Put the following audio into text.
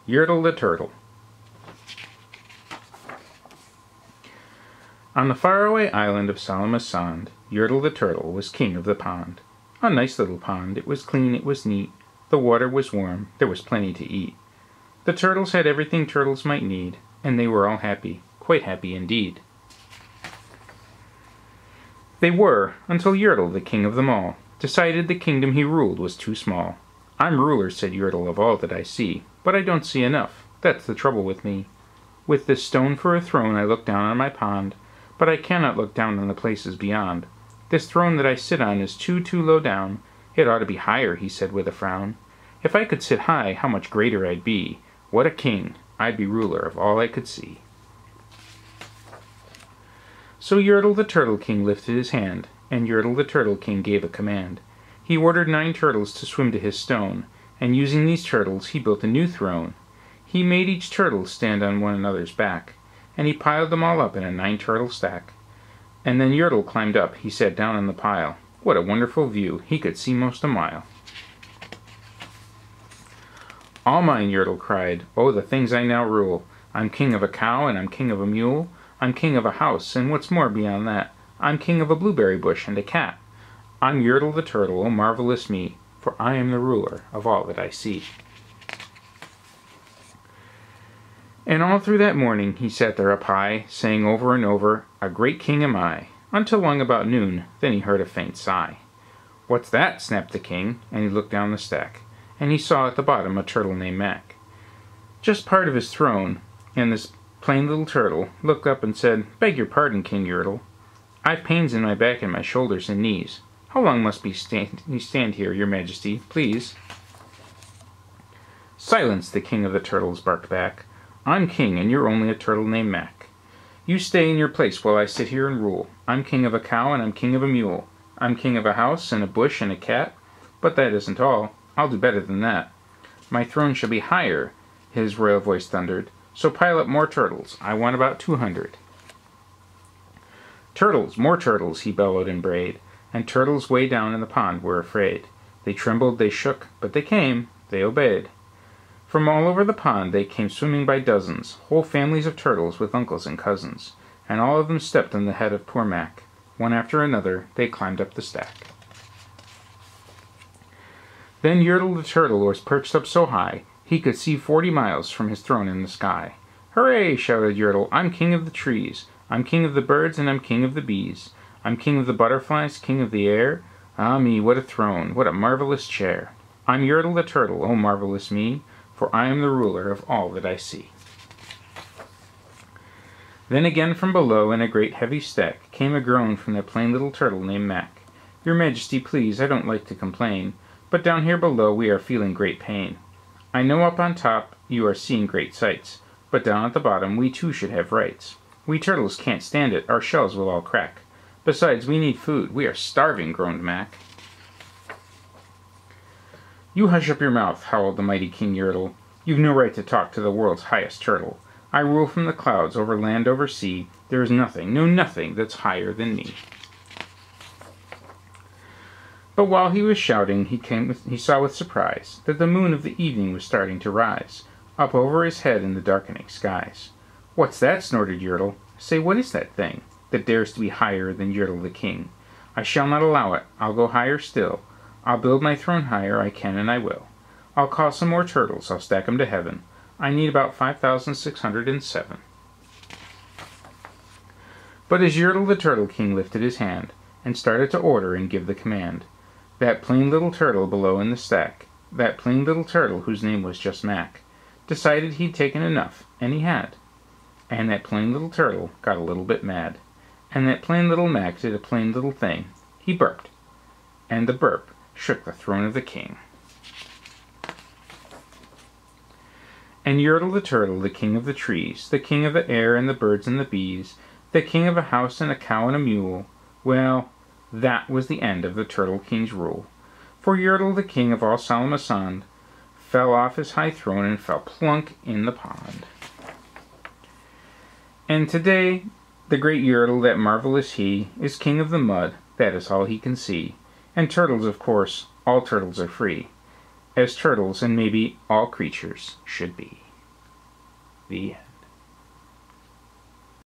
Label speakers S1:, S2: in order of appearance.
S1: Yertle the Turtle. On the faraway island of Salamasand, Yertle the Turtle was king of the pond. A nice little pond. It was clean, it was neat. The water was warm. There was plenty to eat. The turtles had everything turtles might need, and they were all happy, quite happy indeed. They were, until Yertle, the king of them all, decided the kingdom he ruled was too small. "I'm ruler," said Yertle, "of all that I see, but I don't see enough. That's the trouble with me. With this stone for a throne I look down on my pond, but I cannot look down on the places beyond. This throne that I sit on is too low down. It ought to be higher," he said with a frown. "If I could sit high, how much greater I'd be. What a king! I'd be ruler of all I could see." So Yertle the Turtle King lifted his hand, and Yertle the Turtle King gave a command. He ordered 9 turtles to swim to his stone, and using these turtles he built a new throne. He made each turtle stand on one another's back, and he piled them all up in a 9-turtle stack. And then Yertle climbed up. He sat down on the pile. What a wonderful view! He could see most a mile. "All mine," Yertle cried. "Oh, the things I now rule! I'm king of a cow, and I'm king of a mule. I'm king of a house, and what's more beyond that, I'm king of a blueberry bush and a cat. I'm Yertle the Turtle, oh marvelous me, for I am the ruler of all that I see." And all through that morning he sat there up high, saying over and over, "A great king am I," until long about noon. Then he heard a faint sigh. "What's that?" snapped the king, and he looked down the stack, and he saw at the bottom a turtle named Mac. Just part of his throne, and this plain little turtle looked up and said, "Beg your pardon, King Yertle. I've pains in my back and my shoulders and knees. How long must we stand here, your majesty, please?" "Silence!" the king of the turtles barked back. "I'm king, and you're only a turtle named Mac. You stay in your place while I sit here and rule. I'm king of a cow, and I'm king of a mule. I'm king of a house, and a bush, and a cat. But that isn't all. I'll do better than that. My throne shall be higher," his royal voice thundered. "So pile up more turtles. I want about 200. "Turtles, more turtles!" he bellowed and brayed, and turtles way down in the pond were afraid. They trembled, they shook, but they came, they obeyed. From all over the pond they came swimming by dozens, whole families of turtles with uncles and cousins, and all of them stepped on the head of poor Mac. One after another they climbed up the stack. Then Yertle the Turtle was perched up so high he could see 40 miles from his throne in the sky. "Hooray!" shouted Yertle. "I'm king of the trees. I'm king of the birds, and I'm king of the bees. I'm king of the butterflies, king of the air. Ah me, what a throne, what a marvelous chair. I'm Yertle the Turtle, oh marvelous me, for I am the ruler of all that I see." Then again from below, in a great heavy stack, came a groan from that plain little turtle named Mac. "Your majesty, please, I don't like to complain, but down here below we are feeling great pain. I know up on top you are seeing great sights, but down at the bottom we too should have rights. We turtles can't stand it, our shells will all crack. Besides, we need food, we are starving," groaned Mac. "You hush up your mouth," howled the mighty King Yertle. "You've no right to talk to the world's highest turtle. I rule from the clouds, over land, over sea. There is nothing, no nothing, that's higher than me." But while he was shouting, he saw with surprise that the moon of the evening was starting to rise, up over his head in the darkening skies. "What's that?" snorted Yertle. "Say, what is that thing that dares to be higher than Yertle the king? I shall not allow it. I'll go higher still. I'll build my throne higher, I can and I will. I'll call some more turtles, I'll stack 'em to heaven. I need about 5,607. But as Yertle the Turtle King lifted his hand, and started to order and give the command, that plain little turtle below in the stack, that plain little turtle whose name was just Mac, decided he'd taken enough, and he had. And that plain little turtle got a little bit mad. And that plain little Mac did a plain little thing. He burped. And the burp shook the throne of the king. And Yertle the Turtle, the king of the trees, the king of the air and the birds and the bees, the king of a house and a cow and a mule, well, that was the end of the Turtle King's rule. For Yertle, the king of all Salamasand, fell off his high throne and fell plunk in the pond. And today, the great Yertle, that marvelous he, is king of the mud, that is all he can see. And turtles, of course, all turtles are free, as turtles and maybe all creatures should be. The end.